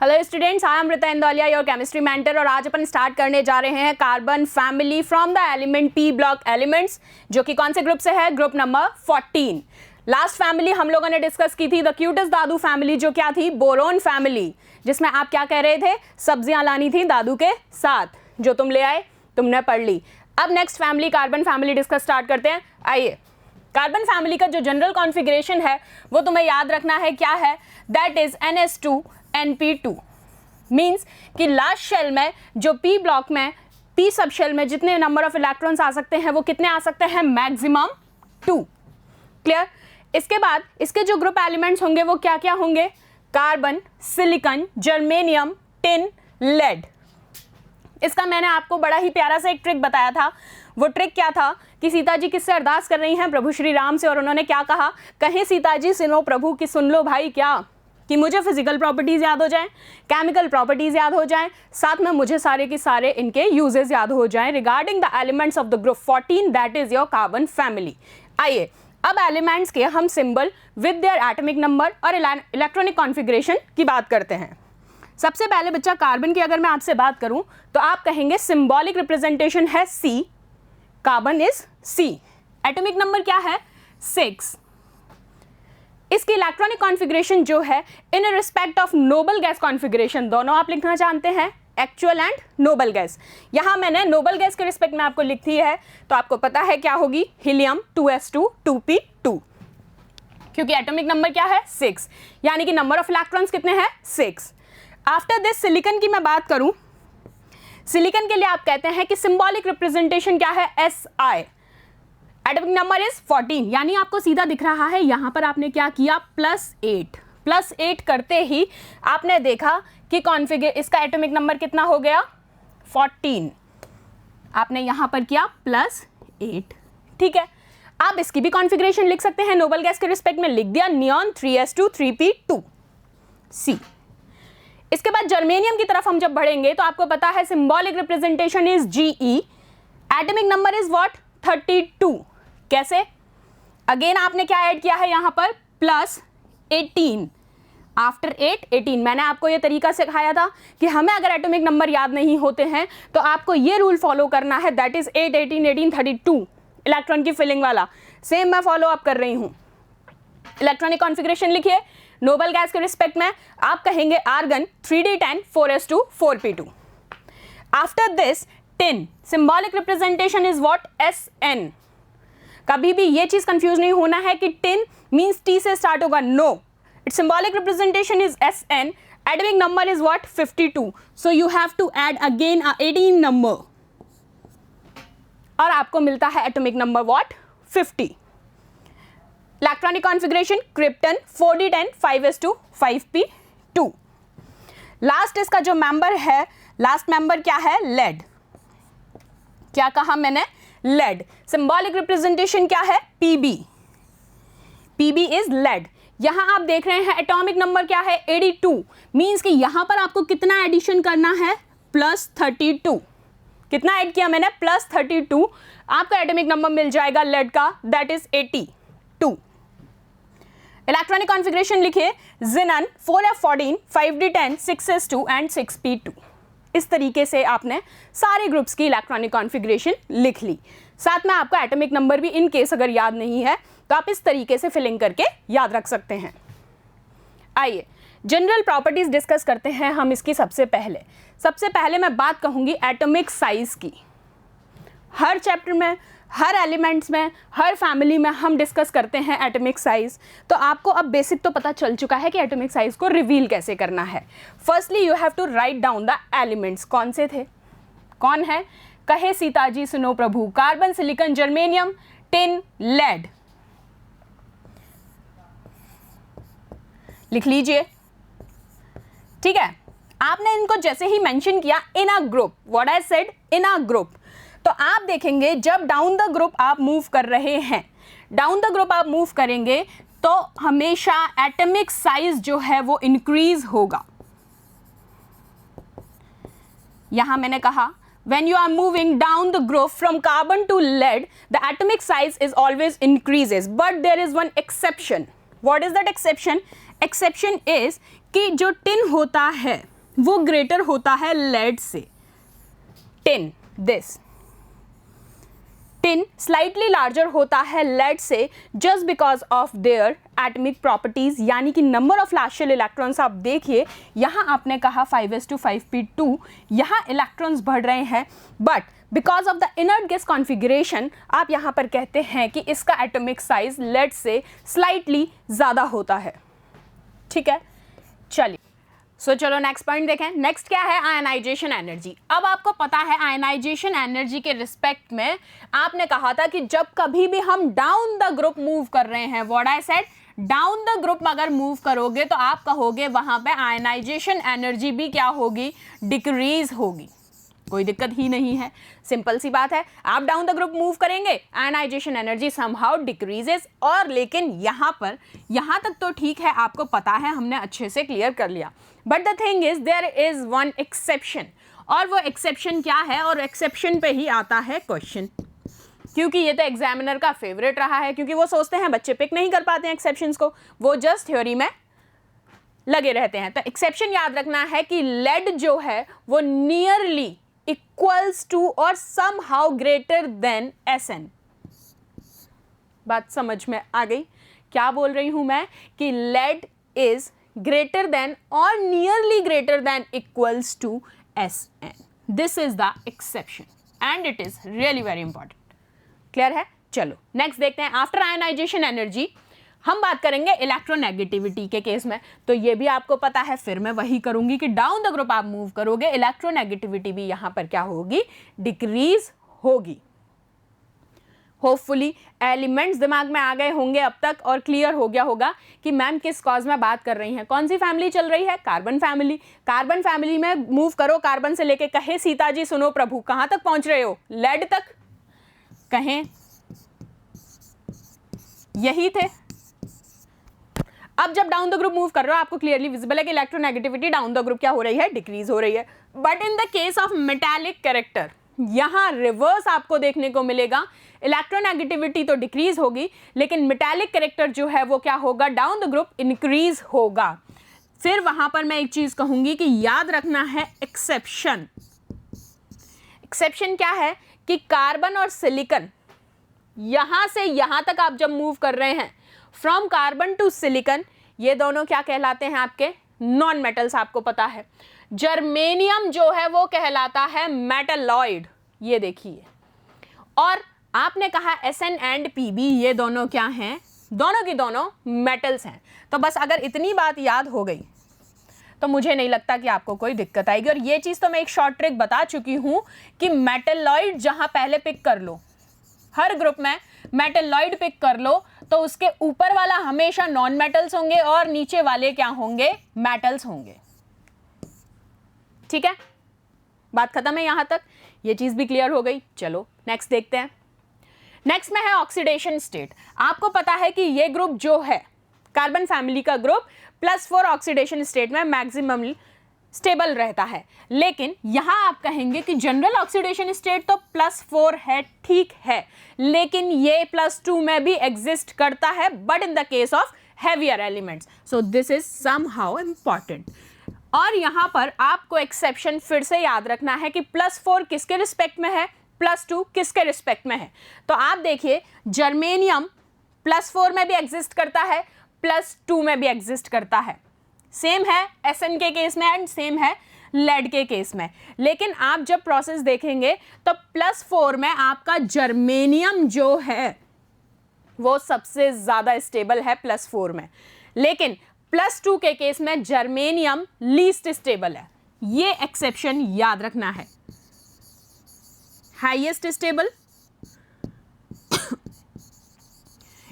Hello students, I am Amrita Indauliya, your chemistry mentor. और आज अपन start करने जा रहे हैं carbon family from the element P block elements, जो कि कौन से ग्रुप से है? Group number 14। लास्ट फैमिली हम लोगों ने डिस्कस की थी द क्यूटेस्ट दादू फैमिली, जो क्या थी? बोरोन फैमिली, जिसमें आप क्या कह रहे थे? सब्जियां लानी थी दादू के साथ, जो तुम ले आए, तुमने पढ़ ली। अब next family carbon family discuss start करते हैं। आइए, कार्बन फैमिली का जो जनरल कॉन्फ़िगरेशन है वो तुम्हें याद रखना है। क्या है? That is NH2NP2। मीन्स कि लास्ट शेल में जो P ब्लॉक में, P सब शेल में जितने नंबर ऑफ इलेक्ट्रॉन्स आ सकते हैं वो कितने आ सकते हैं? मैक्सिमम 2। क्लियर? इसके बाद इसके जो ग्रुप एलिमेंट्स होंगे वो क्या क्या होंगे? Carbon, silicon, germanium, tin, lead. इसका मैंने आपको बड़ा ही प्यारा सा एक ट्रिक बताया था। वो ट्रिक क्या था कि सीता जी किससे अरदास कर रही हैं? प्रभु श्री राम से। और उन्होंने क्या कहा? कहे सीता जी सुनो प्रभु की, सुन लो भाई क्या, कि मुझे फिजिकल प्रॉपर्टीज याद हो जाएं, केमिकल प्रॉपर्टीज याद हो जाएं, साथ में मुझे सारे के सारे इनके यूजेस याद हो जाएं regarding the elements of the group 14 that is your carbon family. आइए अब एलिमेंट्स के हम symbol with their atomic number और इलेक्ट्रॉनिक कॉन्फ़िगरेशन की बात करते हैं। सबसे पहले बच्चा कार्बन की अगर मैं आपसे बात करूं तो आप कहेंगे सिंबॉलिक रिप्रेजेंटेशन है C, carbon is C। Atomic number क्या है? 6। इसकी इलेक्ट्रॉनिक कॉन्फ़िगरेशन जो है in respect of noble gas configuration, दोनों आप लिखना जानते हैं, एक्चुअल एंड नोबल गैस। यहां मैंने नोबल गैस के रिस्पेक्ट में आपको लिखी है, तो आपको पता है क्या होगी? हीलियम 2s2 2p2, क्योंकि एटॉमिक नंबर क्या है? 6, यानी कि नंबर ऑफ इलेक्ट्रॉन्स कितने हैं? 6। आफ्टर दिस सिलिकॉन की मैं बात करूं, सिलिकॉन के लिए आप कहते हैं कि सिंबॉलिक रिप्रेजेंटेशन क्या है? Si। एटॉमिक नंबर इज 14, यानी आपको सीधा दिख रहा है। यहां पर आपने क्या किया? +8। +8 करते ही आपने देखा कि इसका एटॉमिक नंबर कितना हो गया? 14। आपने यहां पर किया +8। ठीक है, आप इसकी भी कॉन्फ़िगरेशन लिख सकते हैं नोबल गैस के रिस्पेक्ट में, लिख दिया नियॉन 3s2 3p2 C। इसके बाद जर्मेनियम की तरफ हम जब बढ़ेंगे तो आपको पता है symbolic representation is GE। Atomic number is what? 32। कैसे? अगेन आपने क्या ऐड किया है यहां पर? +18। आफ्टर 8 18। मैंने आपको ये तरीका सिखाया था कि हमें अगर एटॉमिक नंबर याद नहीं होते हैं तो आपको ये रूल फॉलो करना है, दैट इज 8 18 18 32 इलेक्ट्रॉन की फिलिंग वाला। सेम मैं फॉलो अप कर रही हूं। इलेक्ट्रॉनिक कॉन्फ़िगरेशन लिखिए नोबल गैस के रिस्पेक्ट में। आप कहेंगे argon 3d10 4s2 4p2। After this tin, symbolic representation is what? SN। कभी भी ये चीज कंफ्यूज नहीं होना है कि टिन मींस T से स्टार्ट होगा, no, it's symbolic representation is SN। Atomic number is what? 52। So you have to add again 18 number और आपको मिलता है atomic number what? 50। Electronic configuration krypton 4d10 5s2 5p2। Last इसका जो member है, last member क्या है? लेड। क्या कहा मैंने? लेड। सिंबॉलिक रिप्रेजेंटेशन क्या है? PB। PB is lead. यहां आप देख रहे हैं एटॉमिक नंबर क्या है? 82। मींस कि यहां पर आपको कितना एडिशन करना है? +32। कितना ऐड किया मैंने? +32। आपका एटॉमिक नंबर मिल जाएगा लेड का, दैट इज 82। इलेक्ट्रॉनिक कॉन्फ़िगरेशन लिखिए जिनन 4f14 5d10 6s2 and 6p2। इस तरीके से आपने सारे ग्रुप्स की इलेक्ट्रॉनिक कॉन्फ़िगरेशन लिख ली। साथ में आपका एटॉमिक नंबर भी इन केस अगर याद नहीं है तो आप इस तरीके से फिलिंग करके याद रख सकते हैं। आइए जनरल प्रॉपर्टीज डिस्कस करते हैं हम इसकी। सबसे पहले मैं बात कहूंगी एटॉमिक साइज की। हर चैप्टर में, हर एलिमेंट्स में, हर फैमिली में हम डिस्कस करते हैं एटॉमिक साइज। तो आपको अब बेसिक तो पता चल चुका है कि एटॉमिक साइज को रिवील कैसे करना है। Firstly you have to write down the elements. कौन से थे? कौन है? कहे सीता जी सुनो प्रभु, carbon, silicon, germanium, tin, lead. लिख लीजिए। ठीक है, आपने इनको जैसे ही मेंशन किया in a group, what I said, in a group, तो आप देखेंगे जब डाउन द ग्रुप आप मूव कर रहे हैं, डाउन द ग्रुप आप मूव करेंगे तो हमेशा एटॉमिक साइज जो है वो इंक्रीज होगा। यहां मैंने कहा when you are moving down the group from carbon to lead, the atomic size is always increases, but there is one exception. What is that exception? Exception is कि जो tin होता है वो ग्रेटर होता है लेड से। Tin, this tin slightly larger होता है लेड से just because of their atomic properties, यानी कि number of last shell electrons आप देखिए, यहाँ आपने कहा 5s2 यहाँ इलेक्ट्रॉन्स बढ़ रहे हैं, but because of the inert gas configuration आप यहाँ पर कहते हैं कि इसका एटॉमिक साइज लेड से स्लाइटली ज़्यादा होता है। ठीक है, चलिए चलो नेक्स्ट पॉइंट देखें। नेक्स्ट क्या है, आयनाइजेशन एनर्जी। अब आपको पता है आयनाइजेशन एनर्जी के रिस्पेक्ट में आपने कहा था कि जब कभी भी हम डाउन द ग्रुप मूव कर रहे हैं, what I said, down the group अगर मूव करोगे तो आप कहोगे वहां पे आयनाइजेशन एनर्जी भी क्या होगी, डिक्रीज होगी। कोई दिक्कत ही नहीं है, सिंपल सी बात है। आप डाउन द ग्रुप मूव करेंगे, आयनाइजेशन एनर्जी समहाउ डिक्रीजेस। और लेकिन यहाँ पर, यहाँ तक तो ठीक है, आपको पता है, हमने अच्छे से क्लियर कर लिया। But the thing is there is one exception, और वो एक्सेप्शन क्या है, और एक्सेप्शन पे ही आता है क्वेश्चन, क्योंकि ये तो एग्जामिनर का फेवरेट रहा है, क्योंकि वो सोचते हैं बच्चे पिक नहीं कर पाते हैं एक्सेप्शंस को, वो जस्ट थ्योरी में लगे रहते हैं। तो एक्सेप्शन याद रखना है कि लेड जो है वो नियरली इक्वल्स टू और समहाउ ग्रेटर देन Sn। बात समझ में आ गई? क्या बोल रही हूं मैं कि लेड इज ग्रेटर देन और nearly greater than equals to Sn। This is the exception and it is really very important. Clear है? चलो नेक्स्ट देखते हैं। आफ्टर आयनाइजेशन एनर्जी हम बात करेंगे इलेक्ट्रोनेगेटिविटी के केस में। तो ये भी आपको पता है, फिर मैं वही करूंगी कि डाउन द ग्रुप आप मूव करोगे, इलेक्ट्रोनेगेटिविटी भी यहां पर क्या होगी, डिक्रीज होगी। होपफुली एलिमेंट्स दिमाग में आ गए होंगे अब तक और क्लियर हो गया होगा कि मैम किस कॉज में बात कर रही हैं, कौन सी फैमिली चल रही है, कार्बन फैमिली। कार्बन फैमिली में मूव करो, कार्बन से लेके कहे सीता जी सुनो प्रभु, कहां तक पहुंच रहे हो, लेड तक, कहें यही थे। अब जब डाउन द ग्रुप मूव कर रहे हो आपको क्लियरली विजिबल है कि इलेक्ट्रोनेगेटिविटी डाउन द ग्रुप क्या हो रही है, डिक्रीज हो रही है। But in the case of metallic character यहां रिवर्स आपको देखने को मिलेगा, इलेक्ट्रोनेगेटिविटी तो डिक्रीज होगी लेकिन मेटालिक कैरेक्टर जो है वो क्या होगा, डाउन द ग्रुप इंक्रीज होगा। फिर वहां पर मैं एक चीज कहूंगी कि याद रखना है एक्सेप्शन। एक्सेप्शन क्या है कि कार्बन और सिलिकॉन, यहां से यहां तक आप जब मूव कर रहे हैं, फ्रॉम कार्बन टू सिलिकॉन, ये दोनों क्या कहलाते हैं आपके, नॉन मेटल्स। आपको पता है जर्मेनियम जो है वो कहलाता है मेटलॉइड, ये देखिए। और आपने कहा Sn एंड Pb, ये दोनों क्या हैं, दोनों की दोनों मेटल्स हैं। तो बस अगर इतनी बात याद हो गई तो मुझे नहीं लगता कि आपको कोई दिक्कत आएगी। और ये चीज़ तो मैं एक शॉर्ट ट्रिक बता चुकी हूँ कि मेटलॉइड जहाँ पहले पिक कर लो, हर ग्रुप में मेटलॉइड पिक कर लो तो उसके ऊपर वाला हमेशा नॉन मेटल्स होंगे और नीचे वाले क्या होंगे, मेटल्स होंगे। ठीक है, बात खत्म है यहां तक, ये चीज भी क्लियर हो गई। चलो नेक्स्ट देखते हैं। नेक्स्ट में है ऑक्सीडेशन स्टेट। आपको पता है कि ये ग्रुप जो है कार्बन फैमिली का ग्रुप +4 ऑक्सीडेशन स्टेट में मैक्सिमम स्टेबल रहता है, लेकिन यहां आप कहेंगे कि जनरल ऑक्सीडेशन स्टेट तो +4 है, ठीक है, लेकिन ये +2 में भी एग्जिस्ट करता है, but in the case of heavier elements. So this is somehow important. और यहां पर आपको एक्सेप्शन फिर से याद रखना है कि +4 किसके रिस्पेक्ट में है, +2 किसके रिस्पेक्ट में है। तो आप देखिए जर्मेनियम +4 में भी एग्जिस्ट करता है, +2 में भी एग्जिस्ट करता है। सेम है Sn के केस में एंड सेम है लेड के केस में। लेकिन आप जब प्रोसेस देखेंगे तो +4 में आपका जर्मेनियम जो है वो सबसे ज़्यादा स्टेबल है +4 में, लेकिन +2 के केस में जर्मेनियम लीस्ट स्टेबल है। ये एक्सेप्शन याद रखना है, highest stable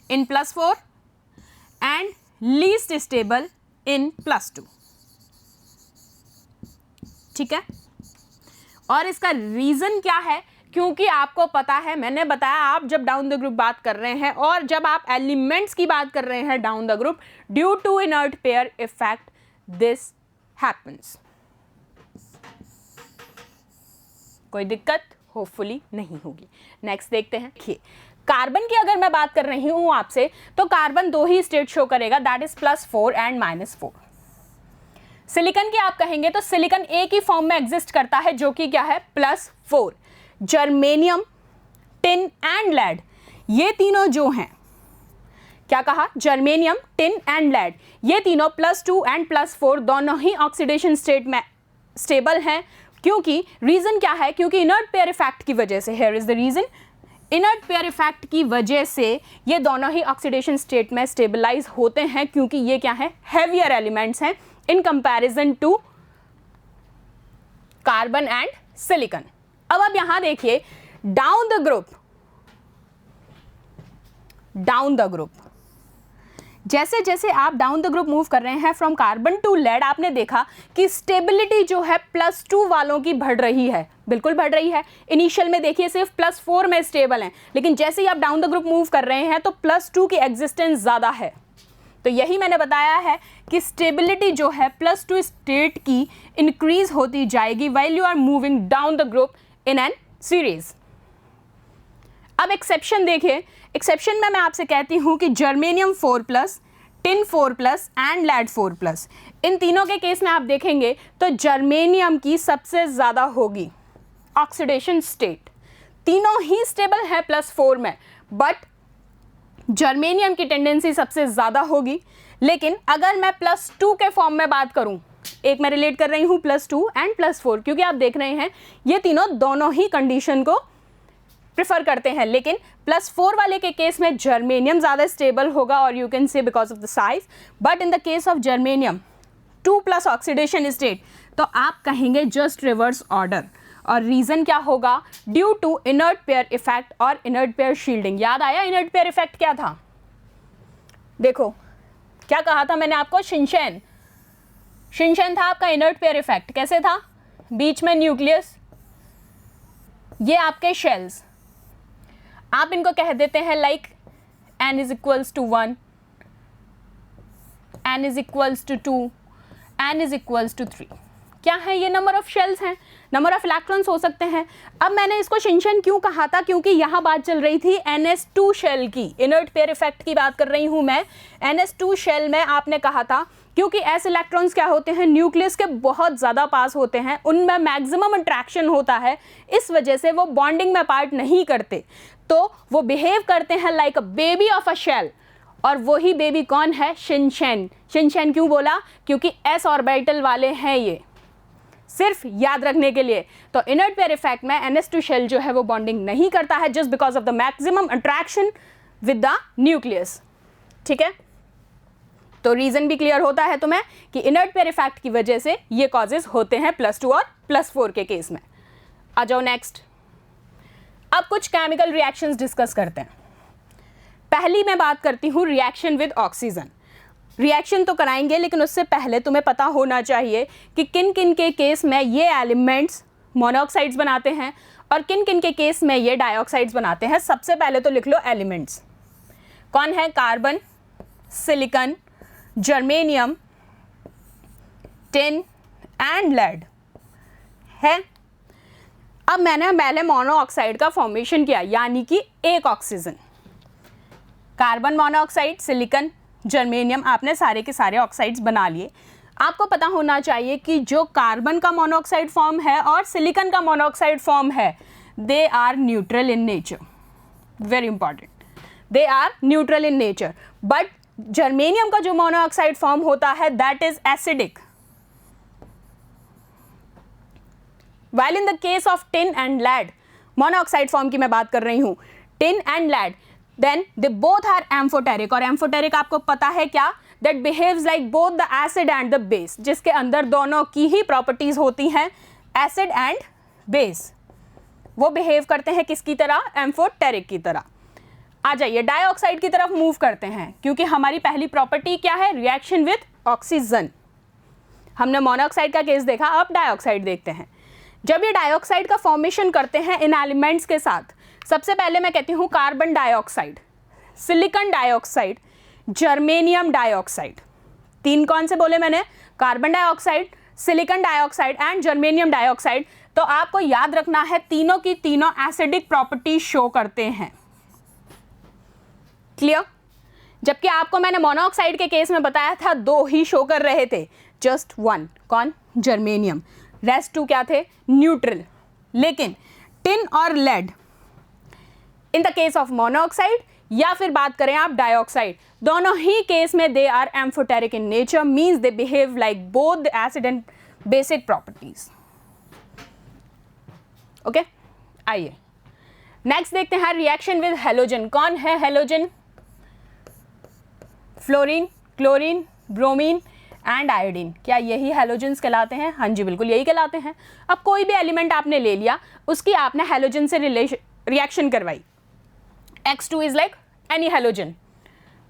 in +4 and least stable in +2। ठीक है, और इसका रीजन क्या है, क्योंकि आपको पता है, मैंने बताया, आप जब डाउन द ग्रुप बात कर रहे हैं और जब आप एलिमेंट्स की बात कर रहे हैं down the group, due to inert pair effect this happens. कोई दिक्कत होपफुली नहीं होगी। नेक्स्ट देखते हैं। कार्बन की अगर मैं बात कर रही हूं आपसे तो कार्बन 2 ही स्टेट शो करेगा, दैट इज +4 एंड -4। सिलिकॉन की आप कहेंगे तो सिलिकॉन एक ही फॉर्म में एग्जिस्ट करता है जो कि क्या है +4। जर्मेनियम, टिन एंड लेड, ये तीनों जो हैं, क्या कहा, जर्मेनियम, टिन एंड लेड, ये तीनों +2 एंड +4 दोनों ही ऑक्सीडेशन स्टेट में स्टेबल हैं। क्योंकि रीजन क्या है, क्योंकि इनर्ट पेयर इफेक्ट की वजह से, here is the reason, inert pair effect की वजह से ये दोनों ही ऑक्सीडेशन स्टेट में स्टेबलाइज होते हैं, क्योंकि ये क्या है, हैवियर एलिमेंट्स हैं in comparison to carbon and silicon. अब आप यहां देखिए, डाउन द ग्रुप, जैसे जैसे आप डाउन द ग्रुप मूव कर रहे हैं फ्रॉम कार्बन टू लेड, आपने देखा कि स्टेबिलिटी जो है +2 वालों की बढ़ रही है, बिल्कुल बढ़ रही है। इनिशियल में देखिए सिर्फ +4 में स्टेबल हैं, लेकिन जैसे ही आप डाउन द ग्रुप मूव कर रहे हैं तो +2 की एग्जिस्टेंस ज़्यादा है। तो यही मैंने बताया है कि स्टेबिलिटी जो है +2 स्टेट की इंक्रीज होती जाएगी while you are moving down the group in an series. अब एक्सेप्शन देखिए, एक्सेप्शन में मैं आपसे कहती हूं कि जर्मेनियम 4+, टिन 4+ एंड लेड 4+, इन तीनों के केस में आप देखेंगे तो जर्मेनियम की सबसे ज़्यादा होगी ऑक्सीडेशन स्टेट। तीनों ही स्टेबल है +4 में, बट जर्मेनियम की टेंडेंसी सबसे ज़्यादा होगी। लेकिन अगर मैं +2 के फॉर्म में बात करूं, एक मैं रिलेट कर रही हूं +2 एंड +4, क्योंकि आप देख रहे हैं ये तीनों दोनों ही कंडीशन को प्रेफर करते हैं, लेकिन +4 वाले के केस में जर्मेनियम ज़्यादा स्टेबल होगा, और you can say because of the size. But in the case of germanium 2+ oxidation state, तो आप कहेंगे जस्ट रिवर्स ऑर्डर। और रीज़न क्या होगा, due to inert pair effect और इनर्ट पेयर शील्डिंग। याद आया इनर्ट पेयर इफेक्ट क्या था, देखो क्या कहा था मैंने आपको, शिनशेन था आपका इनर्ट पेयर इफेक्ट। कैसे था, बीच में न्यूक्लियस, ये आपके शेल्स, आप इनको कह देते हैं लाइक n = 1, n = 2, n = 3। क्या है ये, नंबर ऑफ शेल्स हैं, नंबर ऑफ इलेक्ट्रॉन्स हो सकते हैं। अब मैंने इसको शिनशेन क्यों कहा था, क्योंकि यहाँ बात चल रही थी NS2 शेल की, इनर्ट पेयर इफेक्ट की बात कर रही हूँ मैं। NS2 शेल में आपने कहा था क्योंकि s इलेक्ट्रॉन्स क्या होते हैं, न्यूक्लियस के बहुत ज़्यादा पास होते हैं, उनमें मैक्सिमम अट्रैक्शन होता है, इस वजह से वो बॉन्डिंग में पार्ट नहीं करते, तो वो बिहेव करते हैं like a baby of a shell. और वही बेबी कौन है, शिनशेन। शिनशेन क्यों बोला, क्योंकि s ऑर्बिटल वाले हैं ये, सिर्फ याद रखने के लिए। तो इनर्ट पेयर इफेक्ट में NS2 शेल जो है वो बॉन्डिंग नहीं करता है, just because of the maximum attraction with the nucleus. ठीक है, तो रीजन भी क्लियर होता है तुम्हें कि इनर्ट पेयर इफेक्ट की वजह से ये कॉजेज होते हैं +2 और +4 के केस में। आ जाओ नेक्स्ट, अब कुछ केमिकल रिएक्शंस डिस्कस करते हैं। पहली मैं बात करती हूँ रिएक्शन विद ऑक्सीजन। रिएक्शन तो कराएंगे, लेकिन उससे पहले तुम्हें पता होना चाहिए कि किन किन के केस में ये एलिमेंट्स मोनोऑक्साइड्स बनाते हैं और किन किन के केस में ये डाइऑक्साइड्स बनाते हैं। सबसे पहले तो लिख लो एलिमेंट्स, कौन है, carbon, silicon, germanium, tin and lead है। अब मैंने पहले मोनोऑक्साइड का फॉर्मेशन किया, यानी कि एक oxygen, carbon monoxide, silicon, germanium, आपने सारे के सारे ऑक्साइड्स बना लिए। आपको पता होना चाहिए कि जो कार्बन का मोनोऑक्साइड फॉर्म है और सिलिकॉन का मोनोऑक्साइड फॉर्म है, they are neutral in nature, very important, they are neutral in nature. But germanium का जो मोनोऑक्साइड फॉर्म होता है that is acidic, while in the case of tin and lead, monoxide form की मैं बात कर रही हूँ, tin and lead, then they both are amphoteric। और amphoteric आपको पता है क्या, that behaves like both the acid and the base, जिसके अंदर दोनों की ही प्रॉपर्टीज होती हैं, एसिड एंड बेस। वो बिहेव करते हैं किसकी तरह, एम्फोटेरिक की तरह। आ जाइए डाइऑक्साइड की तरफ मूव करते हैं, क्योंकि हमारी पहली प्रॉपर्टी क्या है, रिएक्शन विद ऑक्सीजन। हमने मोनोऑक्साइड का केस देखा, अब डाइऑक्साइड देखते हैं। जब ये डाइऑक्साइड का फॉर्मेशन करते हैं इन एलिमेंट्स के साथ, सबसे पहले मैं कहती हूँ carbon dioxide, silicon dioxide, germanium dioxide. तीन कौन से बोले मैंने, carbon dioxide, silicon dioxide and germanium dioxide. तो आपको याद रखना है तीनों की तीनों एसिडिक प्रॉपर्टी शो करते हैं, क्लियर। जबकि आपको मैंने मोनोऑक्साइड के केस में बताया था दो ही शो कर रहे थे, जस्ट वन, कौन? जर्मेनियम। रेस्ट 2 क्या थे? न्यूट्रल। लेकिन टिन और lead in the case of monoxide या फिर बात करें आप डाइऑक्साइड, दोनों ही केस में they are amphoteric in nature, means they behave like both the acid and basic properties. Okay, आइए नेक्स्ट देखते हैं रिएक्शन विद हेलोजन। कौन है halogen? Fluorine, chlorine, bromine and iodine. क्या यही हेलोजन्स कहलाते हैं? हाँ जी, बिल्कुल यही कहलाते हैं। अब कोई भी एलिमेंट आपने ले लिया, उसकी आपने हेलोजन से रिएक्शन करवाई। X2 is like any halogen.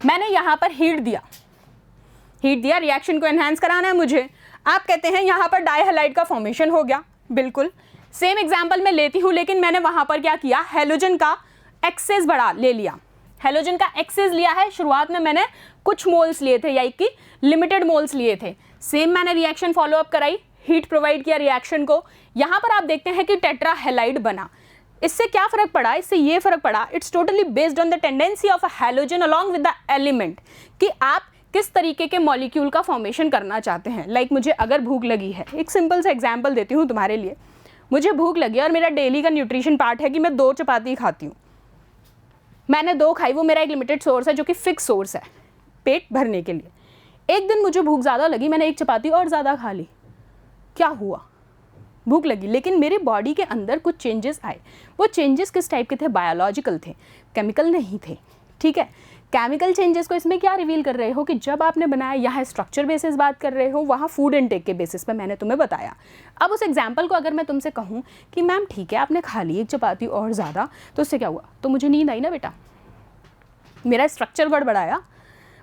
मैंने यहां पर हीट दिया, रिएक्शन को एनहांस कराना है मुझे। आप कहते हैं यहां पर डाइहैलाइड का फॉर्मेशन हो गया। बिल्कुल सेम एग्जांपल मैं लेती हूं, लेकिन मैंने वहां पर क्या किया? हेलोजन का एक्सेस बढ़ा ले लिया। हेलोजन का एक्सेस लिया है। शुरुआत में मैंने कुछ मोल्स लिए थे, यानी कि लिमिटेड मोल्स लिए थे। सेम मैंने रिएक्शन फॉलो अप कराई, हीट प्रोवाइड किया रिएक्शन को। यहां पर आप देखते हैं कि टेट्राहेलाइड बना। इससे क्या फर्क पड़ा? इससे ये फर्क पड़ा, it's totally based on the tendency of a halogen along with the element, कि आप किस तरीके के मॉलिक्यूल का फॉर्मेशन करना चाहते हैं। लाइक मुझे अगर भूख लगी है, एक सिंपल सा एग्जांपल देती हूँ तुम्हारे लिए। मुझे भूख लगी और मेरा डेली का न्यूट्रिशन पार्ट है कि मैं 2 चपाती खाती हूँ। मैंने 2 खाई, वो मेरा एक लिमिटेड सोर्स है जो कि फिक्स सोर्स है पेट भरने के लिए। एक दिन मुझे भूख ज़्यादा लगी, मैंने 1 चपाती और ज़्यादा खा ली। क्या हुआ? भूख लगी, लेकिन मेरे बॉडी के अंदर कुछ चेंजेस आए। वो चेंजेस किस टाइप के थे? बायोलॉजिकल थे, केमिकल नहीं थे। ठीक है, केमिकल चेंजेस को इसमें क्या रिवील कर रहे हो कि जब आपने बनाया, यहाँ स्ट्रक्चर बेसिस बात कर रहे हो, वहाँ फूड इनटेक के बेसिस पे मैंने तुम्हें बताया। अब उस एग्जाम्पल को अगर मैं तुमसे कहूँ कि मैम ठीक है आपने खा ली 1 चपाती और ज़्यादा, तो उससे क्या हुआ? तो मुझे नींद आई ना बेटा, मेरा स्ट्रक्चर गड़बड़ाया।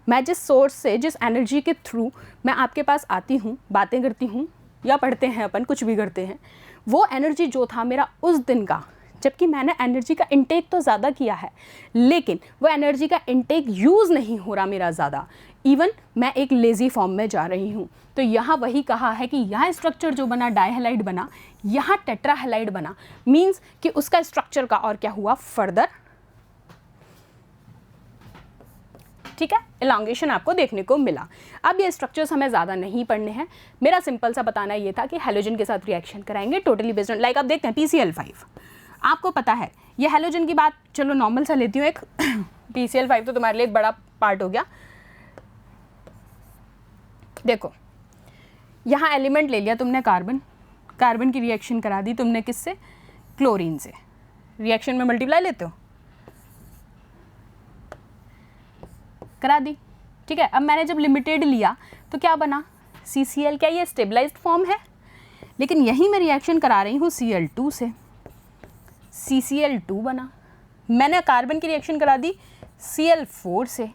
मैं जिस सोर्स से, जिस एनर्जी के थ्रू मैं आपके पास आती हूँ, बातें करती हूँ या पढ़ते हैं अपन, कुछ भी करते हैं, वो एनर्जी जो था मेरा उस दिन का, जबकि मैंने एनर्जी का इंटेक तो ज़्यादा किया है, लेकिन वो एनर्जी का इंटेक यूज़ नहीं हो रहा मेरा ज़्यादा। इवन मैं एक लेज़ी फॉर्म में जा रही हूँ। तो यहाँ वही कहा है कि यहाँ स्ट्रक्चर जो बना डाइहैलाइड बना, यहाँ टेट्राहेलाइड बना, मीन्स कि उसका स्ट्रक्चर का और क्या हुआ? फर्दर, ठीक है, एलोंगेशन आपको देखने को मिला। अब ये स्ट्रक्चर्स हमें ज़्यादा नहीं पढ़ने हैं। मेरा सिंपल सा बताना ये था कि हेलोजन के साथ रिएक्शन कराएंगे टोटली बेस्ड ऑन, लाइक आप देखते हैं PCl5। आपको पता है ये हेलोजन की बात, चलो नॉर्मल सा लेती हूँ एक PCl5 तो तुम्हारे लिए एक बड़ा पार्ट हो गया। देखो यहाँ एलिमेंट ले लिया तुमने कार्बन, कार्बन की रिएक्शन करा दी तुमने किससे? क्लोरीन से। रिएक्शन में मल्टीप्लाई लेते हो, करा दी। ठीक है, अब मैंने जब लिमिटेड लिया तो क्या बना? CCl। क्या ये स्टेबलाइज्ड फॉर्म है? लेकिन यही मैं रिएक्शन करा रही हूँ Cl2 से, CCl2 बना। मैंने कार्बन की रिएक्शन करा दी Cl4 से,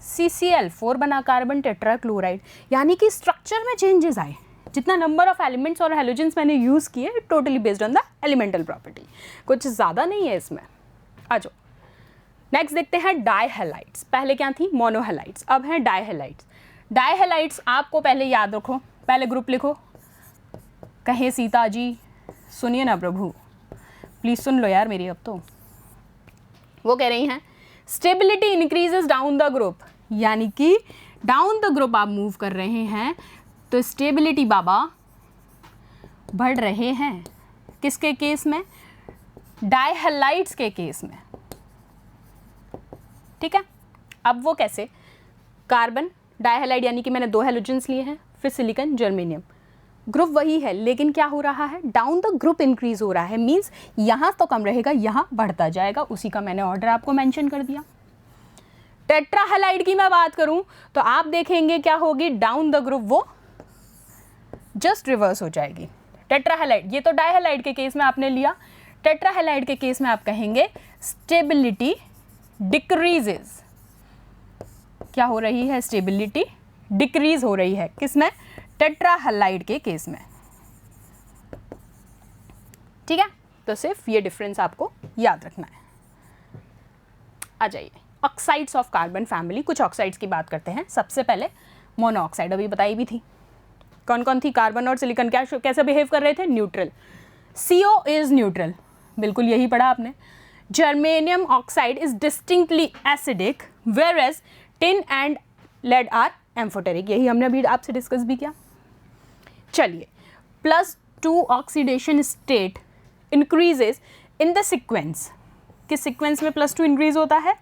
CCl4 बना कार्बन टेट्राक्लोराइड। यानी कि स्ट्रक्चर में चेंजेस आए। जितना नंबर ऑफ एलिमेंट्स और हेलोजेंस मैंने यूज़ किए, totally based on the elemental property, कुछ ज़्यादा नहीं है इसमें। आ जाओ नेक्स्ट देखते हैं डाइहैलाइड्स। पहले क्या थी? मोनोहैलाइड्स, अब हैं डाइहैलाइड्स। डाइहैलाइड्स आपको पहले याद रखो, पहले ग्रुप लिखो। कहे सीता जी, सुनिए ना प्रभु, प्लीज़ सुन लो यार मेरी अब तो। वो कह रही हैं stability increases down the group, यानी कि डाउन द ग्रुप आप मूव कर रहे हैं तो स्टेबिलिटी बाबा बढ़ रहे हैं। किसके केस में? डाइहैलाइड्स के केस में। ठीक है, अब वो कैसे? कार्बन डाइहैलाइड, यानी कि मैंने 2 हेलोजेंस लिए हैं, फिर सिलिकॉन, जर्मेनियम, ग्रुप वही है, लेकिन क्या हो रहा है? डाउन द ग्रुप इंक्रीज हो रहा है। मींस यहाँ तो कम रहेगा, यहाँ बढ़ता जाएगा। उसी का मैंने ऑर्डर आपको मेंशन कर दिया। टेट्राहेलाइड की मैं बात करूं तो आप देखेंगे क्या होगी? डाउन द ग्रुप वो जस्ट रिवर्स हो जाएगी। टेट्राहेलाइड, ये तो डाइहैलाइड के केस में आपने लिया, टेट्राहेलाइड के केस में आप कहेंगे स्टेबिलिटी डिक्रीजेस। क्या हो रही है? स्टेबिलिटी डिक्रीज हो रही है। किसमें? टेट्राहेलाइड के केस में। ठीक है, तो सिर्फ ये डिफरेंस आपको याद रखना है। आ जाइए ऑक्साइड्स ऑफ कार्बन फैमिली। कुछ ऑक्साइड्स की बात करते हैं। सबसे पहले मोनोऑक्साइड, अभी बताई भी थी। कौन कौन थी? कार्बन और सिलिकॉन क्या कैसे बिहेव कर रहे थे? न्यूट्रल। CO इज न्यूट्रल, बिल्कुल यही पढ़ा आपने। Germanium oxide is distinctly acidic, whereas tin and lead are amphoteric. यही हमने अभी आपसे डिस्कस भी किया। चलिए, +2 oxidation state increases in the sequence. किस सीक्वेंस में +2 इंक्रीज होता है?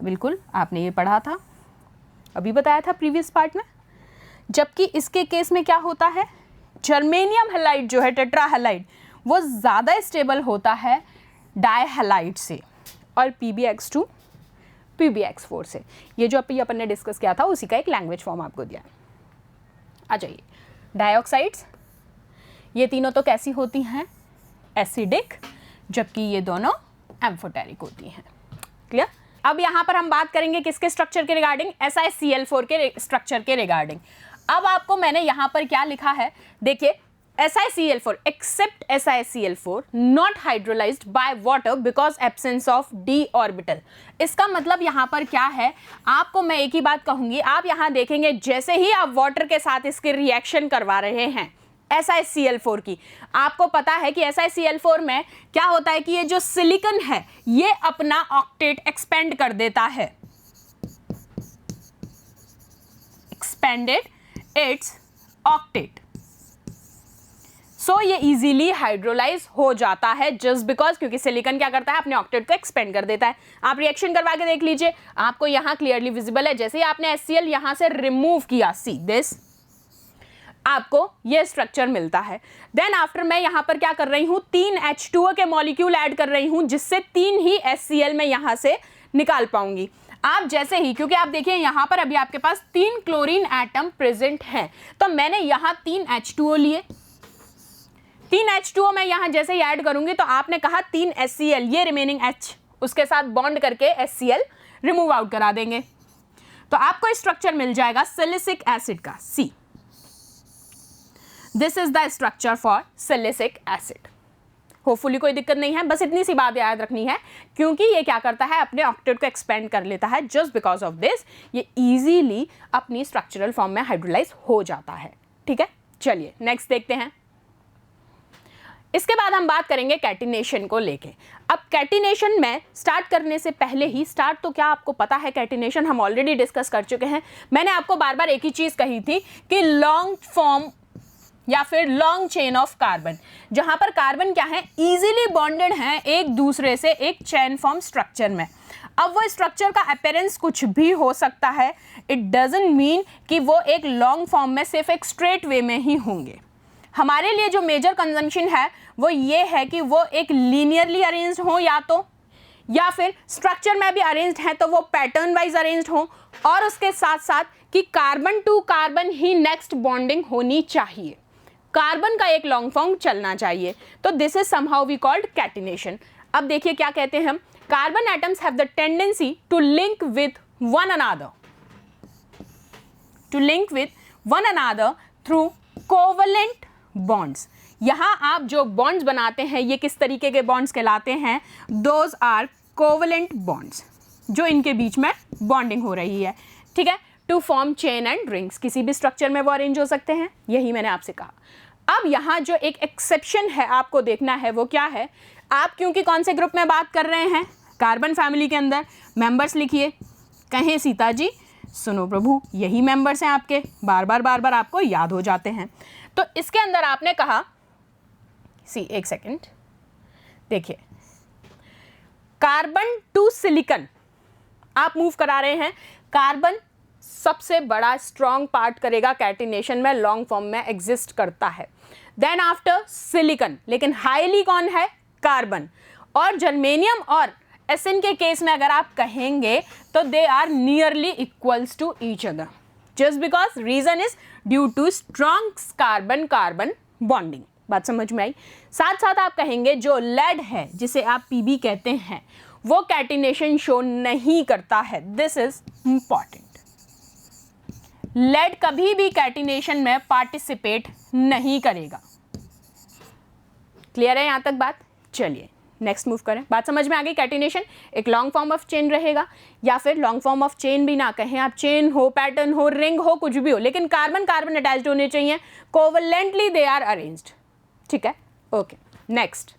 बिल्कुल, आपने ये पढ़ा था, अभी बताया था प्रीवियस पार्ट में। जबकि इसके केस में क्या होता है, जर्मेनियम हैलाइड जो है टेट्राहैलाइड वो ज़्यादा स्टेबल होता है डाइहैलाइड से और PbX2 PbX4 से। ये जो अभी अपन ने डिस्कस किया था उसी का एक लैंग्वेज फॉर्म आपको दिया। आ जाइए, डाइऑक्साइड्स ये तीनों तो कैसी होती हैं? एसिडिक, जबकि ये दोनों एम्फोटेरिक होती हैं। क्लियर? अब यहाँ पर हम बात करेंगे किसके स्ट्रक्चर के रिगार्डिंग? SiCl4 के स्ट्रक्चर के रिगार्डिंग। अब आपको मैंने यहाँ पर क्या लिखा है, देखिए, SiCl4 except SiCl4 not hydrolyzed by water because absence of d orbital। इसका मतलब यहाँ पर क्या है, आपको मैं एक ही बात कहूंगी, आप यहाँ देखेंगे जैसे ही आप वाटर के साथ इसके रिएक्शन करवा रहे हैं SiCl4 की, आपको पता है कि SiCl4 में क्या होता है कि ये जो सिलिकॉन है ये अपना ऑक्टेट एक्सपेंड कर देता है, एक्सपेंडेड इट्स ऑक्टेट। सो ये इजीली हाइड्रोलाइज हो जाता है जस्ट बिकॉज, क्योंकि सिलिकॉन क्या करता है, अपने ऑक्टेट को एक्सपेंड कर देता है। आप रिएक्शन करवा के देख लीजिए, आपको यहाँ क्लियरली विजिबल है, जैसे ही आपने HCl यहाँ से रिमूव किया, सी दिस, आपको ये स्ट्रक्चर मिलता है। देन आफ्टर मैं यहाँ पर क्या कर रही हूँ, 3 H2O के मॉलिक्यूल ऐड कर रही हूँ, जिससे 3 ही HCl मैं यहाँ से निकाल पाऊंगी। आप जैसे ही, क्योंकि आप देखिए यहाँ पर अभी आपके पास 3 क्लोरीन एटम प्रेजेंट हैं, तो मैंने यहाँ 3 H2O लिए, 3 H2O मैं यहाँ जैसे ही ऐड करूंगी तो आपने कहा 3 HCl, ये रिमेनिंग H उसके साथ बॉन्ड करके HCl रिमूव आउट करा देंगे, तो आपको स्ट्रक्चर मिल जाएगा सिलिसिक एसिड का, C। This is the structure for silicic acid. Hopefully कोई दिक्कत नहीं है, बस इतनी सी बात याद रखनी है, क्योंकि ये क्या करता है, अपने ऑक्टेट को एक्सपेंड कर लेता है। जस्ट बिकॉज ऑफ दिस ये इजीली अपनी स्ट्रक्चरल फॉर्म में हाइड्रोलाइज हो जाता है। ठीक है, चलिए नेक्स्ट देखते हैं। इसके बाद हम बात करेंगे कैटिनेशन को लेके। अब कैटिनेशन में स्टार्ट करने से पहले ही, स्टार्ट तो क्या आपको पता है, कैटिनेशन हम ऑलरेडी डिस्कस कर चुके हैं। मैंने आपको बार बार एक ही चीज कही थी कि लॉन्ग फॉर्म या फिर लॉन्ग चेन ऑफ कार्बन, जहां पर कार्बन क्या है, इजीली बॉन्डेड है एक दूसरे से एक चेन फॉर्म स्ट्रक्चर में। अब वो स्ट्रक्चर का अपीयरेंस कुछ भी हो सकता है, इट डजंट मीन कि वो एक लॉन्ग फॉर्म में सिर्फ एक स्ट्रेट वे में ही होंगे। हमारे लिए जो मेजर कंजम्पशन है वो ये है कि वो एक लीनियरली अरेंज्ड हो, या फिर स्ट्रक्चर में भी अरेंज्ड है तो वो पैटर्न वाइज अरेंज्ड हो, और उसके साथ साथ कि कार्बन टू कार्बन ही नेक्स्ट बॉन्डिंग होनी चाहिए, कार्बन का एक लॉन्ग फॉर्म चलना चाहिए। तो this is somehow we called catenation. अब देखिए क्या कहते हैं हम, carbon atoms have the tendency to link with one another through covalent bonds. यहाँ आप जो बॉन्ड्स बनाते हैं ये किस तरीके के बॉन्ड्स कहलाते हैं, दोज आर कोवलेंट बॉन्ड्स, जो इनके बीच में बॉन्डिंग हो रही है। ठीक है, to form chain and rings, किसी भी स्ट्रक्चर में वो अरेंज हो सकते हैं, यही मैंने आपसे कहा। अब यहाँ जो एक एक्सेप्शन है आपको देखना है वो क्या है, आप क्योंकि कौन से ग्रुप में बात कर रहे हैं, कार्बन फैमिली के अंदर मेंबर्स लिखिए, कहें सीता जी सुनो प्रभु, यही मेंबर्स हैं आपके, बार बार आपको याद हो जाते हैं। तो इसके अंदर आपने कहा, सी एक सेकेंड, देखिए कार्बन टू सिलिकॉन आप मूव करा रहे हैं, कार्बन सबसे बड़ा स्ट्रॉन्ग पार्ट करेगा कैटिनेशन में, लॉन्ग फॉर्म में एग्जिस्ट करता है। देन आफ्टर सिलिकॉन, लेकिन हाईली कौन है, कार्बन। और जर्मेनियम और एसएन के केस में अगर आप कहेंगे तो they are nearly equals to each other, just because reason is due to strong carbon carbon bonding. बात समझ में आई। साथ साथ आप कहेंगे जो लेड है, जिसे आप पीबी कहते हैं, वो कैटिनेशन शो नहीं करता है। दिस इज इंपॉर्टेंट, लेड कभी भी कैटिनेशन में पार्टिसिपेट नहीं करेगा। क्लियर है यहां तक बात? चलिए नेक्स्ट मूव करें। बात समझ में आ गई? कैटिनेशन एक लॉन्ग फॉर्म ऑफ चेन रहेगा, या फिर लॉन्ग फॉर्म ऑफ चेन भी ना कहें आप, चेन हो, पैटर्न हो, रिंग हो, कुछ भी हो, लेकिन कार्बन कार्बन अटैच्ड होने चाहिए, कोवलेंटली दे आर अरेंज्ड। ठीक है, ओके नेक्स्ट।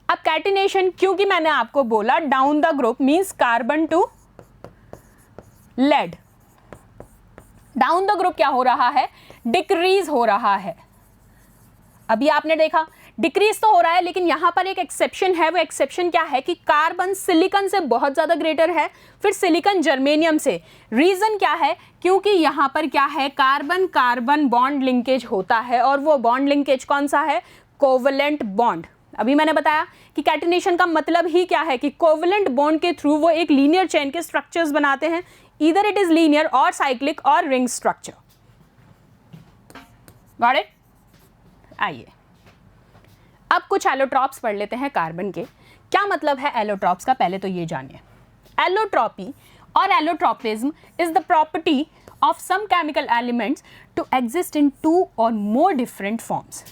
अब कैटिनेशन, क्योंकि मैंने आपको बोला down the group means carbon to lead, down the group क्या हो रहा है, डिक्रीज हो रहा है। अभी आपने देखा डिक्रीज तो हो रहा है, लेकिन यहां पर एक एक्सेप्शन है। वो एक्सेप्शन क्या है कि कार्बन सिलिकॉन से बहुत ज्यादा ग्रेटर है, फिर सिलिकॉन जर्मेनियम से। रीजन क्या है, क्योंकि यहां पर क्या है, कार्बन कार्बन बॉन्ड लिंकेज होता है, और वो बॉन्ड लिंकेज कौन सा है, कोवलेंट बॉन्ड। अभी मैंने बताया कि कैटिनेशन का मतलब ही क्या है कि कोवलेंट बॉन्ड के थ्रू वो एक लीनियर चेन के स्ट्रक्चर्स बनाते हैं, ईदर इट इज लीनियर और साइक्लिक और रिंग स्ट्रक्चर। Got it? आइए अब कुछ एलोट्रॉप्स पढ़ लेते हैं कार्बन के। क्या मतलब है एलोट्रॉप्स का, पहले तो ये जानिए। एलोट्रॉपी और allotropism is the property of some chemical elements to exist in two or more different forms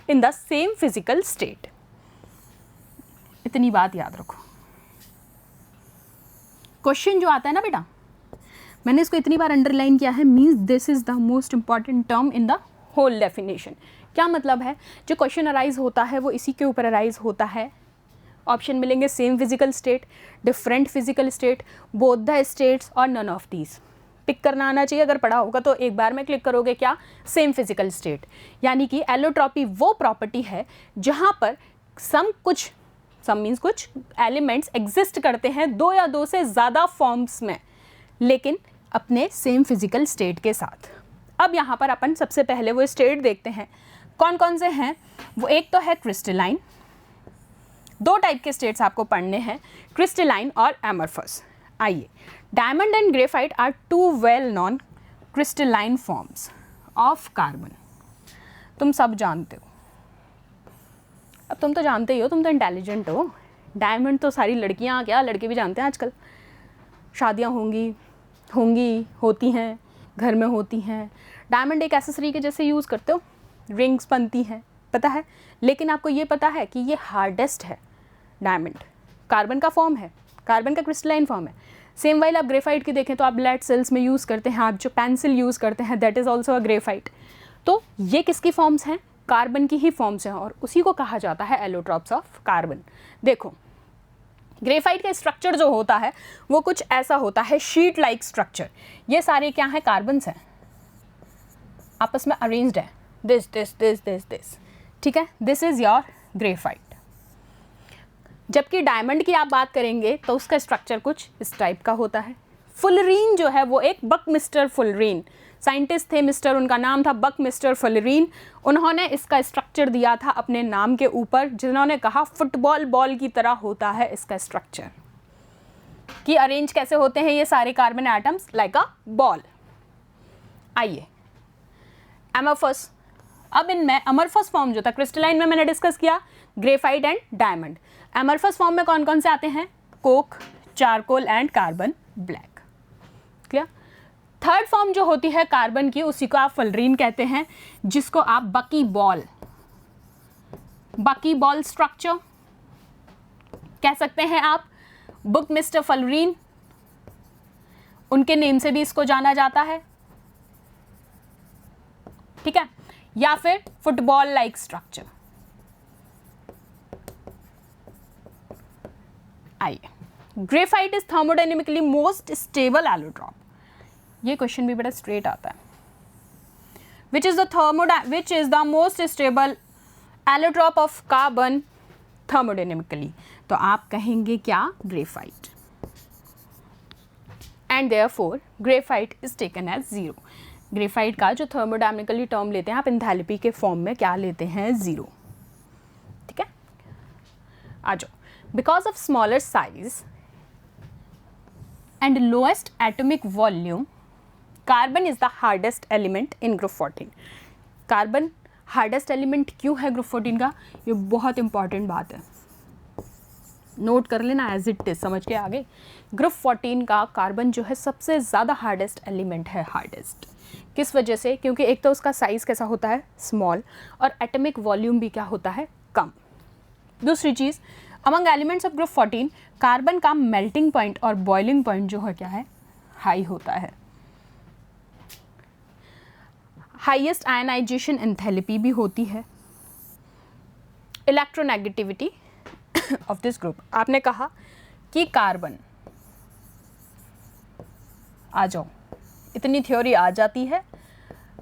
in the same physical state. इतनी बात याद रखो। क्वेश्चन जो आता है ना बेटा, मैंने इसको इतनी बार अंडरलाइन किया है, means this is the most important term in the whole definition. क्या मतलब है, जो क्वेश्चन अराइज होता है वो इसी के ऊपर अराइज होता है। ऑप्शन मिलेंगे same physical state, different physical state, both the states और नन ऑफ दीज। पिक करना आना चाहिए, अगर पढ़ा होगा तो एक बार में क्लिक करोगे क्या, सेम फिजिकल स्टेट। यानी कि एलोट्रॉपी वो प्रॉपर्टी है जहां पर सम मीन्स कुछ एलिमेंट्स एग्जिस्ट करते हैं दो या दो से ज़्यादा फॉर्म्स में, लेकिन अपने सेम फिजिकल स्टेट के साथ। अब यहाँ पर अपन सबसे पहले वो स्टेट देखते हैं कौन कौन से हैं। वो एक तो है क्रिस्टलाइन, दो टाइप के स्टेट्स आपको पढ़ने हैं, क्रिस्टलाइन और एमरफस। आइए, diamond and graphite are two well non crystalline forms of carbon. तुम सब जानते हो, अब तुम तो जानते ही हो, तुम तो इंटेलिजेंट हो। डायमंड तो सारी लड़कियां, क्या लड़के भी जानते हैं आजकल। शादियां होती हैं, घर में होती हैं। डायमंड एक एक्सेसरी के जैसे यूज़ करते हो, रिंग्स बनती हैं, पता है। लेकिन आपको ये पता है कि ये हार्डेस्ट है डायमंड, कार्बन का फॉर्म है, कार्बन का क्रिस्टलाइन फॉर्म है। सेम वाइल आप ग्रेफाइट की देखें तो आप ब्लड सेल्स में यूज़ करते हैं, आप जो पेंसिल यूज़ करते हैं that is also a graphite. तो ये किसकी फॉर्म्स हैं, कार्बन की ही फॉर्म्स हैं, और उसी को कहा जाता है एलोट्रॉप्स ऑफ कार्बन। देखो, ग्रेफाइट का स्ट्रक्चर जो होता है वो कुछ ऐसा होता है, शीट लाइक स्ट्रक्चर। ये सारे क्या हैं, कार्बन्स हैं, आपस में अरेंज्ड है, this this this this this, ठीक है। This is your graphite. जबकि डायमंड की आप बात करेंगे तो उसका स्ट्रक्चर कुछ इस टाइप का होता है। फुलरीन जो है वो एक बकमिस्टर फुलरीन, साइंटिस्ट थे मिस्टर, उनका नाम था बकमिस्टर फुलरीन। उन्होंने इसका स्ट्रक्चर दिया था अपने नाम के ऊपर, जिन्होंने कहा फुटबॉल बॉल की तरह होता है इसका स्ट्रक्चर, कि अरेंज कैसे होते हैं ये सारे carbon atoms like a ball. आइए, एमरफस। अब इनमें अमरफस फॉर्म जो था, क्रिस्टलाइन में मैंने डिस्कस किया graphite and diamond. Amorphous form में कौन कौन से आते हैं, Coke, charcoal and carbon black. Clear. Third form जो होती है कार्बन की, उसी को आप फुलरीन कहते हैं, जिसको आप बकी बॉल स्ट्रक्चर कह सकते हैं आप। बुकमिस्टर फुलरीन, उनके नेम से भी इसको जाना जाता है, ठीक है। या फिर फुटबॉल लाइक स्ट्रक्चर। आइए, graphite is thermodynamically most stable allotrope. ये क्वेश्चन भी बड़ा स्ट्रेट आता है। Which is the most stable allotrope of carbon thermodynamically, तो आप कहेंगे क्या, graphite. And therefore graphite is taken as 0। Graphite का जो थर्मोडायनेमिकली टर्म लेते हैं आप एंथैल्पी के फॉर्म में क्या लेते हैं, 0, ठीक है। आ जाओ, because of smaller size and lowest atomic volume, carbon is the hardest element in group 14। Carbon hardest element क्यों है ग्रुप 14 का, ये बहुत इंपॉर्टेंट बात है, नोट कर लेना एज इट इज, समझ के आगे। ग्रुप 14 का कार्बन जो है सबसे ज़्यादा हार्डेस्ट एलिमेंट है। हार्डेस्ट किस वजह से, क्योंकि एक तो उसका साइज़ कैसा होता है, स्मॉल, और एटॉमिक वॉल्यूम भी क्या होता है, कम। दूसरी चीज़, among elements of group 14 carbon का मेल्टिंग पॉइंट और बॉइलिंग पॉइंट जो है क्या है, हाई होता है। हाईएस्ट आयनाइजेशन एंथैल्पी भी होती है। इलेक्ट्रोनेगेटिविटी ऑफ दिस ग्रुप, आपने कहा कि कार्बन, आ जाओ, इतनी थ्योरी आ जाती है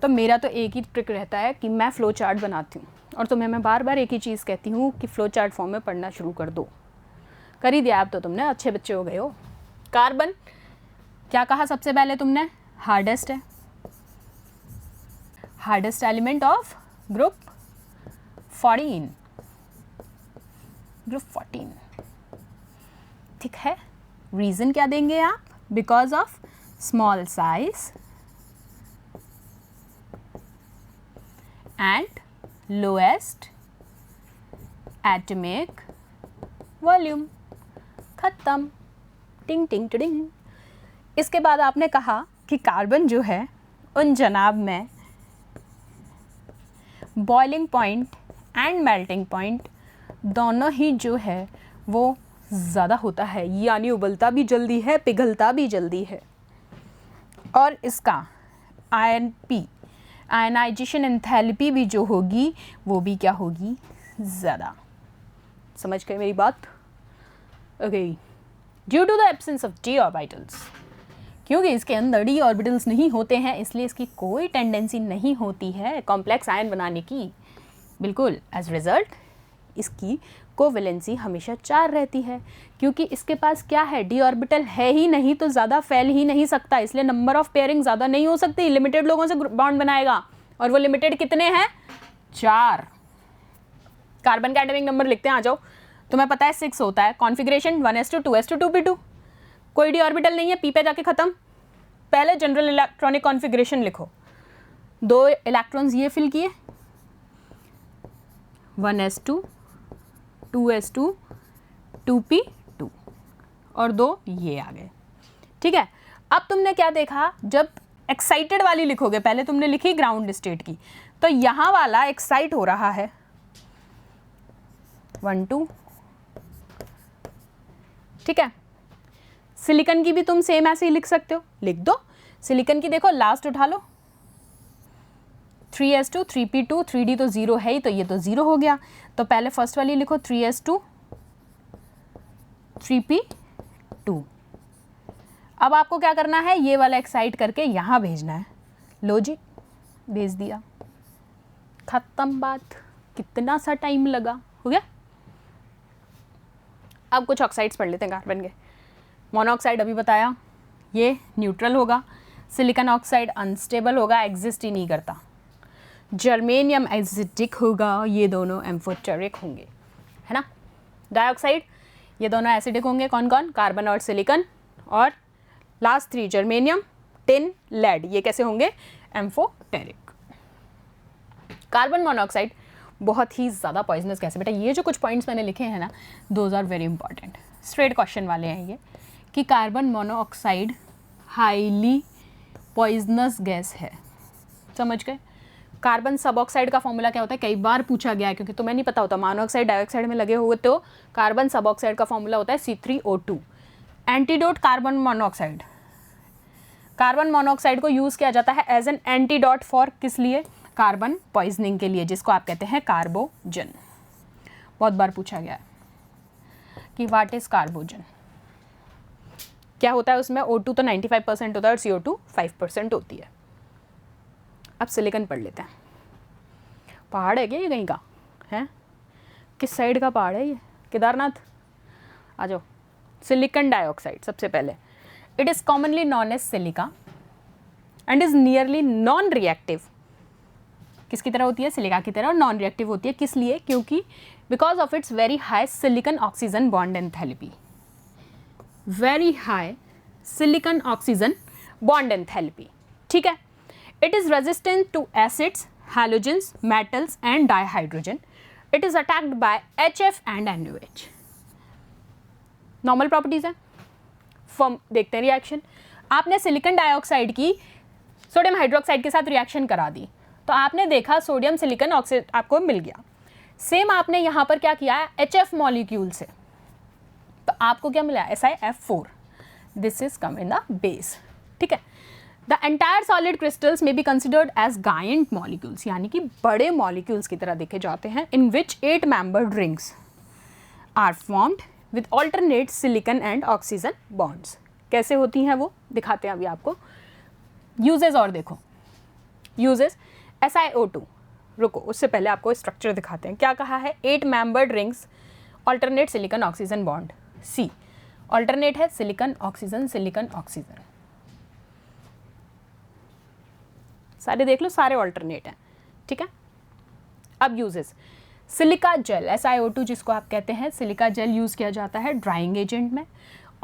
तो मेरा तो एक ही ट्रिक रहता है कि मैं फ्लो चार्ट बनाती हूँ और तुम्हें मैं बार बार एक ही चीज़ कहती हूँ कि फ्लो चार्ट फॉर्म में पढ़ना शुरू कर दो। कर ही दिया अब तो तुमने, अच्छे बच्चे हो गए हो। कार्बन क्या कहा सबसे पहले तुमने? हार्डेस्ट है, hardest element of group 14, group 14, ठीक है। रीज़न क्या देंगे आप? Because of small size and lowest atomic volume. खत्म, टिंग टिंग टिंग। इसके बाद आपने कहा कि कार्बन जो है उन जनाब में boiling point and melting point दोनों ही जो है वो ज़्यादा होता है, यानी उबलता भी जल्दी है, पिघलता भी जल्दी है। और इसका INP आयनाइजेशन एंथैल्पी भी जो होगी वो भी क्या होगी? ज़्यादा। समझ गए मेरी बात? Okay. Due to the absence of d orbitals, क्योंकि इसके अंदर d ऑर्बिटल्स नहीं होते हैं इसलिए इसकी कोई टेंडेंसी नहीं होती है कॉम्प्लेक्स आयन बनाने की। बिल्कुल, एज रिजल्ट इसकी कोवेलेंसी हमेशा 4 रहती है, क्योंकि इसके पास क्या है? d ऑर्बिटल है ही नहीं तो ज़्यादा फैल ही नहीं सकता, इसलिए नंबर ऑफ पेयरिंग ज़्यादा नहीं हो सकती। लिमिटेड लोगों से बॉन्ड बनाएगा और वो लिमिटेड कितने हैं? 4। कार्बन का एटॉमिक नंबर लिखते हैं, आ जाओ। तुम्हें पता है 6 होता है। Configuration 1s2 2s2 2p2। कोई d ऑर्बिटल नहीं है, p पे जाके ख़त्म। पहले जनरल इलेक्ट्रॉनिक कॉन्फिगरेशन लिखो। 2 इलेक्ट्रॉन्स ये फिल किए, 1s2 2s2 2p2 और 2 ये आ गए, ठीक है। अब तुमने क्या देखा? जब एक्साइटेड वाली लिखोगे, पहले तुमने लिखी ग्राउंड स्टेट की, तो यहाँ वाला एक्साइट हो रहा है 1 2, ठीक है। सिलिकॉन की भी तुम सेम ऐसे ही लिख सकते हो, लिख दो। सिलिकॉन की देखो लास्ट उठा लो, 3s2 3p2, 3d तो 0 है ही, तो ये तो 0 हो गया। तो पहले फर्स्ट वाली लिखो 3s2 3p2। अब आपको क्या करना है? ये वाला एक्साइट करके यहाँ भेजना है। लो जी, भेज दिया, खत्म बात। कितना सा टाइम लगा, हो गया। अब कुछ ऑक्साइड्स पढ़ लेते हैं कार्बन के। मोनोऑक्साइड अभी बताया, ये न्यूट्रल होगा। सिलिकॉन ऑक्साइड अनस्टेबल होगा, एग्जिस्ट ही नहीं करता। जर्मेनियम एसिडिक होगा, ये दोनों एम्फोटेरिक होंगे, है ना। डाइऑक्साइड, ये दोनों एसिडिक होंगे। कौन कौन? कार्बन और सिलिकॉन। और लास्ट 3 जर्मेनियम, टिन, लेड, ये कैसे होंगे? एम्फोटेरिक। कार्बन मोनोऑक्साइड बहुत ही ज़्यादा पॉइजनस गैस है। बेटा ये जो कुछ पॉइंट्स मैंने लिखे हैं ना, those are very important, straight question वाले हैं ये, कि carbon monoxide highly poisonous gas है। समझ गए? कार्बन सब ऑक्साइड का फॉर्मूला क्या होता है? कई बार पूछा गया है, क्योंकि तुम्हें नहीं पता होता। मोनोऑक्साइड डाइऑक्साइड में लगे हुए तो कार्बन सब ऑक्साइड का फॉर्मूला होता है C3O2। Antidote carbon monoxide, carbon monoxide को यूज़ किया जाता है एज एन एंटीडोट फॉर किस लिए? कार्बन पॉइजनिंग के लिए, जिसको आप कहते हैं कार्बोजन। बहुत बार पूछा गया है कि व्हाट इज कार्बोजन, क्या होता है उसमें? O2 तो 95% होता है और CO2 5% होती है। अब सिलिकॉन पढ़ लेते हैं। पहाड़ है क्या ये कहीं का? है किस साइड का पहाड़ है ये? केदारनाथ? आ जाओ। सिलिकॉन डाइऑक्साइड सबसे पहले, it is commonly known as silica and is nearly non reactive. किसकी तरह होती है? सिलिका की तरह, और नॉन रिएक्टिव होती है। किस लिए? क्योंकि because of its very high silicon oxygen bond enthalpy. Very high silicon oxygen bond enthalpy, ठीक है। It is resistant to acids, halogens, metals and dihydrogen. It is attacked by HF and NOH. Normal properties है। Form देखते हैं reaction. आपने silicon dioxide की sodium hydroxide के साथ reaction करा दी, तो आपने देखा सोडियम सिलिकॉन ऑक्साइड आपको मिल गया। सेम आपने यहाँ पर क्या किया है? HF मॉलिक्यूल से, तो आपको क्या मिला? SiF4। This is come in the base, ठीक है। द एंटायर सॉलिड क्रिस्टल्स में be considered as giant molecules, यानी कि बड़े मॉलिक्यूल्स की तरह देखे जाते हैं, in which 8 membered rings are formed with alternate silicon and oxygen bonds. कैसे होती हैं वो दिखाते हैं अभी आपको। यूजेस और देखो, यूजेस SiO2, रुको उससे पहले आपको स्ट्रक्चर दिखाते हैं। क्या कहा है, 8 membered rings, alternate silicon oxygen bond, see alternate है सिलिकॉन ऑक्सीजन, सिलिकॉन ऑक्सीजन, सारे देख लो, सारे ऑल्टरनेट हैं, ठीक है। अब यूजेस, सिलिका जेल, SiO2 जिसको आप कहते हैं, सिलिका जेल यूज़ किया जाता है ड्राइंग एजेंट में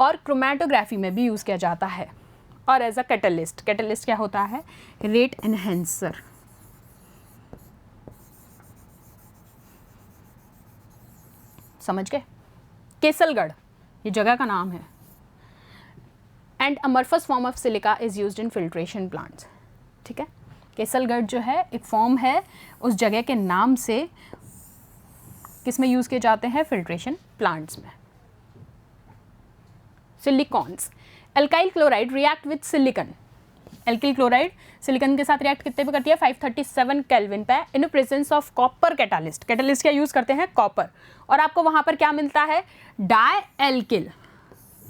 और क्रोमेटोग्राफी में भी यूज़ किया जाता है, और एज अ कैटलिस्ट, कैटलिस्ट क्या होता है, रेट एनहेंसर। समझ गए, केसलगढ़ ये जगह का नाम है। And amorphous form of silica is used in filtration plants, ठीक है। केसलगढ़ जो है एक फॉर्म है उस जगह के नाम से, किस में यूज़ किए जाते हैं, फिल्ट्रेशन प्लांट्स में। Silicones, alkyl chloride react with silicon, alkyl chloride silicon के साथ रिएक्ट कितने पे करती है, 537 केल्विन पे, in presence of copper catalyst, catalyst क्या यूज़ करते हैं, कॉपर, और आपको वहाँ पर क्या मिलता है, dialkyl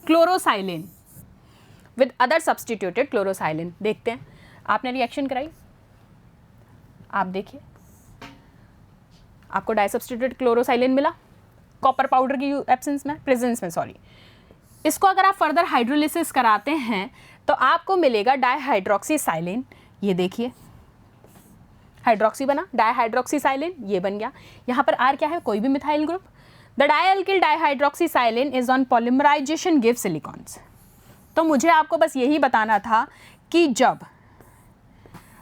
chlorosilane with other substituted chlorosilane. देखते हैं, आपने रिएक्शन कराई, आप देखिए आपको डाई सब्सटीट्यूटेड क्लोरोसाइलिन मिला कॉपर पाउडर की एब्सेंस में, प्रेजेंस में सॉरी। इसको अगर आप फर्दर हाइड्रोलिसिस कराते हैं तो आपको मिलेगा डाईहाइड्रोक्सीसाइलिन, ये देखिए हाइड्रोक्सी बना, डाईहाइड्रोक्सीसाइलिन ये बन गया। यहाँ पर आर क्या है, कोई भी methyl group. The dialkyl dihydroxysilane is on polymerization give silicones. तो मुझे आपको बस यही बताना था कि जब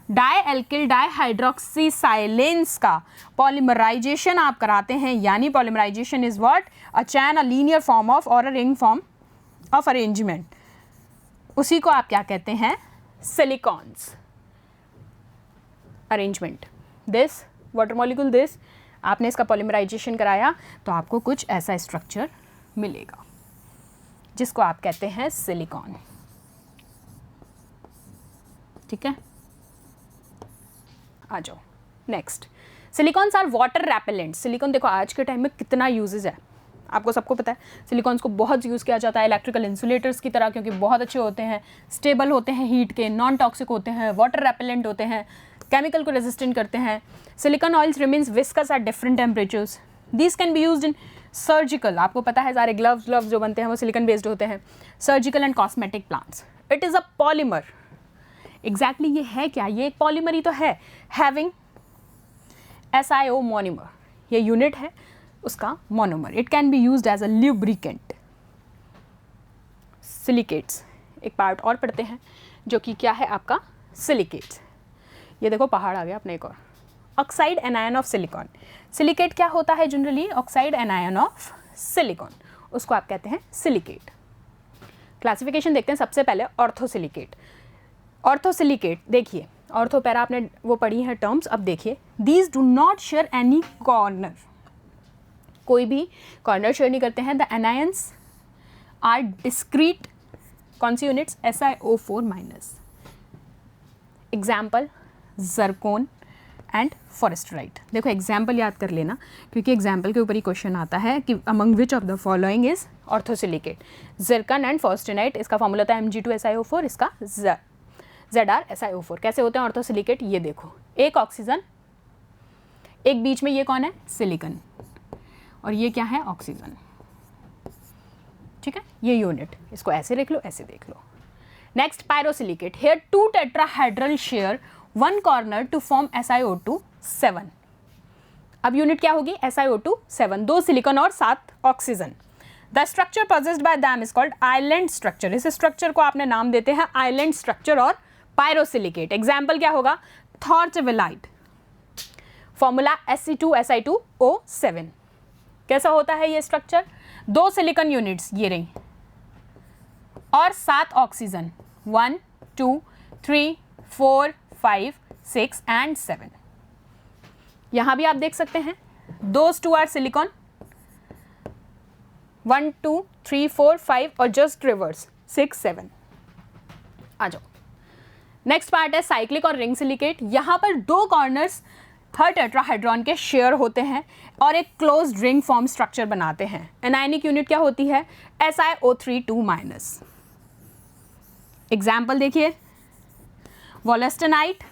डाईएल्किल डाईहाइड्रोक्सीसाइलेंस का पॉलीमराइजेशन आप कराते हैं, यानी polymerization is what, a chain, a linear form of और a ring form of arrangement, उसी को आप क्या कहते हैं, silicones arrangement. This water molecule, this आपने इसका पॉलीमराइजेशन कराया तो आपको कुछ ऐसा स्ट्रक्चर मिलेगा जिसको आप कहते हैं सिलिकॉन, ठीक है। आ जाओ next, silicones are water repellent. Silicon देखो आज के टाइम में कितना यूजेस है, आपको सबको पता है। सिलिकॉन्स को बहुत यूज़ किया जाता है इलेक्ट्रिकल इंसुलेटर्स की तरह, क्योंकि बहुत अच्छे होते हैं, स्टेबल होते हैं हीट के, नॉन टॉक्सिक होते हैं, वाटर रेपेलेंट होते हैं, केमिकल को रेजिस्टेंट करते हैं। Silicon oils remains viscous at different temperatures. These can be used in surgical, आपको पता है सारे ग्लव्स जो बनते हैं वो सिलिकॉन बेस्ड होते हैं, surgical and cosmetic plants. It is a polymer, exactly ये है क्या, ये एक पॉलीमर ही तो है, हैविंग SiO मोनोमर, ये यूनिट है उसका monomer. It can be used as a lubricant. Silicates एक पार्ट और पढ़ते हैं जो कि क्या है आपका, सिलिकेट्स। ये देखो पहाड़ आ गया अपने एक और, oxide anion of silicon. Silicate क्या होता है generally, oxide anion of silicon, उसको आप कहते हैं सिलिकेट। क्लासिफिकेशन देखते हैं सबसे पहले, ऑर्थोसिलिकेट। ऑर्थोसिलिकेट देखिए, ऑर्थो पैरा आपने वो पढ़ी है टर्म्स, अब देखिए, these do not share any corner, कोई भी कॉर्नर शेयर नहीं करते हैं। द एनायंस आर डिस्क्रीट, कौन सी units, SiO4 minus. Example zircon and forsterite. देखो एग्जाम्पल याद कर लेना, क्योंकि एग्जाम्पल के ऊपर ही क्वेश्चन आता है कि among which of the following is orthosilicate. Zircon and forsterite, इसका फॉर्मूला था Mg2SiO4, इसका ZrSiO4। कैसे होते हैं ऑर्थोसिलिकेट, ये देखो, एक ऑक्सीजन, एक बीच में ये कौन है, सिलिकॉन, और ये क्या है, ऑक्सीजन, ठीक है, ये यूनिट। इसको ऐसे देख लो, ऐसे देख लो। Next pyrosilicate, here 2 tetrahedral share 1 corner to form SiO2 7। अब यूनिट क्या होगी, SiO2 7, 2 सिलिकॉन और 7 oxygen. The structure possessed by them is called island structure. इस स्ट्रक्चर को आपने नाम देते हैं आइलैंड स्ट्रक्चर और पायरोसिलिकेट। एग्जाम्पल क्या होगा, थॉर्चविलाइट, फॉर्मूला Se2Si2O7। कैसा होता है ये स्ट्रक्चर, 2 सिलिकॉन यूनिट्स ये रही और 7 ऑक्सीजन, 1 2 3 4 5 6 एंड 7। यहां भी आप देख सकते हैं, दोज 2 आर सिलिकॉन, 1 2 3 4 5 और जस्ट रिवर्स 6 7। आ जाओ, नेक्स्ट पार्ट है साइक्लिक और रिंग सिलिकेट। यहां पर 2 कॉर्नर्स हर टेट्राहेड्रॉन के शेयर होते हैं और एक क्लोज्ड रिंग फॉर्म स्ट्रक्चर बनाते हैं। एनायनिक यूनिट क्या होती है, SiO3 2-। एग्जाम्पल देखिए, Wollastonite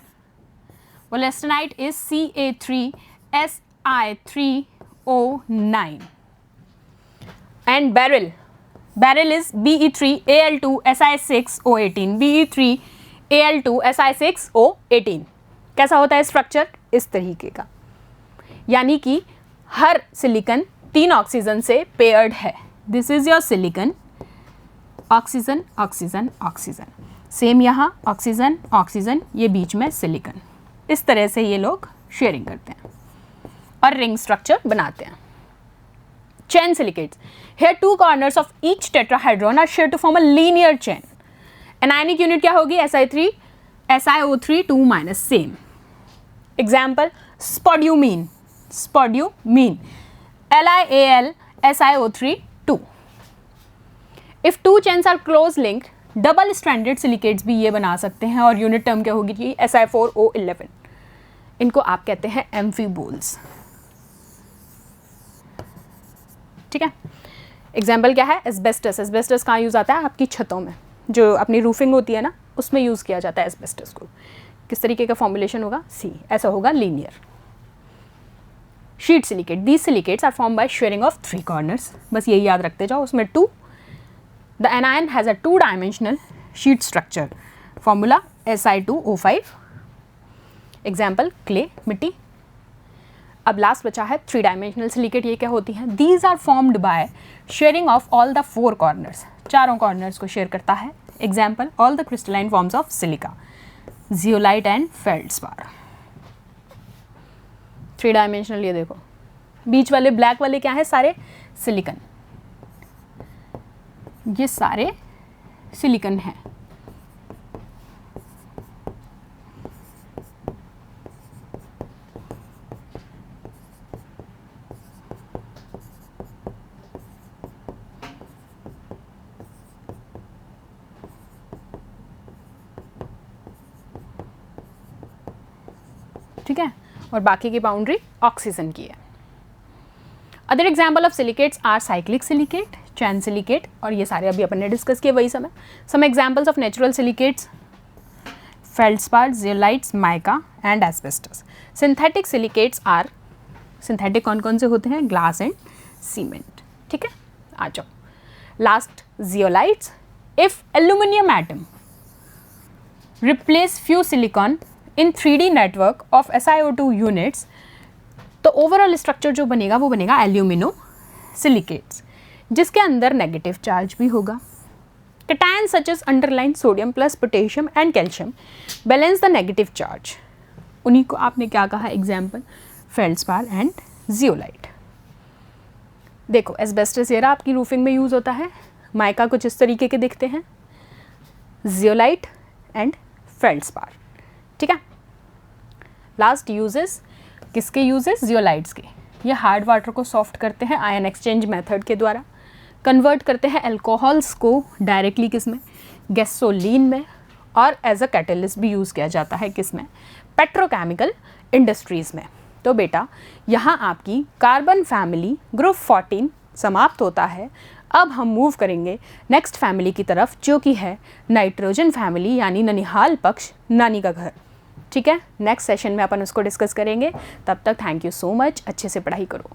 is Ca3Si3O9. And beryl is Be3Al2Si6O18. Be3Al2Si6O18. कैसा होता है स्ट्रक्चर? इस तरीके का, यानी कि हर सिलिकॉन 3 ऑक्सीजन से पेयर्ड है. This is your silicon, oxygen oxygen oxygen, same यहाँ ऑक्सीजन ऑक्सीजन, ये बीच में सिलिकॉन. इस तरह से ये लोग शेयरिंग करते हैं और रिंग स्ट्रक्चर बनाते हैं. Chain silicates, here 2 corners of each tetrahedron are shared to form a linear chain. Anionic unit क्या होगी? SiO3 2-, same. Example spodumene, LiAl SiO3 2. If 2 chains are close linked, double stranded silicates भी ये बना सकते हैं और यूनिट टर्म क्या होगी जी? Si4O11. इनको आप कहते हैं एम्फीबोल्स. ठीक है. एग्जाम्पल क्या है? एस्बेस्टस. एस्बेस्टस कहाँ यूज़ आता है? आपकी छतों में, जो अपनी रूफिंग होती है ना, उसमें यूज़ किया जाता है एस्बेस्टस को. किस तरीके का फॉर्मुलेशन होगा? सी. ऐसा होगा linear. Sheet silicate, these silicates are form by sharing of 3 corners. बस यही याद रखते जाओ. उसमें 2. The anion has a 2-dimensional sheet structure. Formula Si2O5. Example clay, मिट्टी. अब लास्ट बचा है 3-dimensional सिलिकेट. ये क्या होती हैं? These are formed by sharing of all the 4 corners. चारों कॉर्नर्स को शेयर करता है. Example all the crystalline forms of silica, zeolite and feldspar. 3-dimensional. ये देखो बीच वाले ब्लैक वाले क्या है? सारे सिलिकन. ये सारे सिलिकन हैं. ठीक है. और बाकी की बाउंड्री ऑक्सीजन की है. Other example of silicates are cyclic silicate, chain silicate, और ये सारे अभी अपन ने डिस्कस किए वही समय. Some examples of natural silicates, feldspar, zeolites, mica and asbestos. Synthetic silicates are, synthetic कौन कौन से होते हैं? Glass and cement. ठीक है. आ जाओ last, zeolites. If aluminium atom replace few silicon in 3D network of SiO2 units, तो ओवरऑल स्ट्रक्चर जो बनेगा वो बनेगा एल्यूमिनो सिलिकेट्स, जिसके अंदर नेगेटिव चार्ज भी होगा. Cation such as underline sodium plus potassium and calcium balance the negative charge. उन्हीं को आपने क्या कहा? Example feldspar and zeolite. देखो एस्बेस्टस ये आपकी रूफिंग में यूज़ होता है. माइका कुछ इस तरीके के दिखते हैं. Zeolite and feldspar. ठीक है. लास्ट यूजेस, किसके यूजेस? जियोलाइट्स के. ये हार्ड वाटर को सॉफ्ट करते हैं आयन एक्सचेंज मेथड के द्वारा. कन्वर्ट करते हैं अल्कोहल्स को डायरेक्टली किसमें? गैसोलीन में. और एज अ कैटलिस्ट भी यूज़ किया जाता है किसमें? पेट्रोकेमिकल इंडस्ट्रीज़ में. तो बेटा यहाँ आपकी कार्बन फैमिली ग्रुप 14 समाप्त होता है. अब हम मूव करेंगे नेक्स्ट फैमिली की तरफ, जो कि है नाइट्रोजन फैमिली, यानी ननिहाल पक्ष, नानी का घर. ठीक है. नेक्स्ट सेशन में अपन उसको डिस्कस करेंगे. तब तक थैंक यू सो मच. अच्छे से पढ़ाई करो.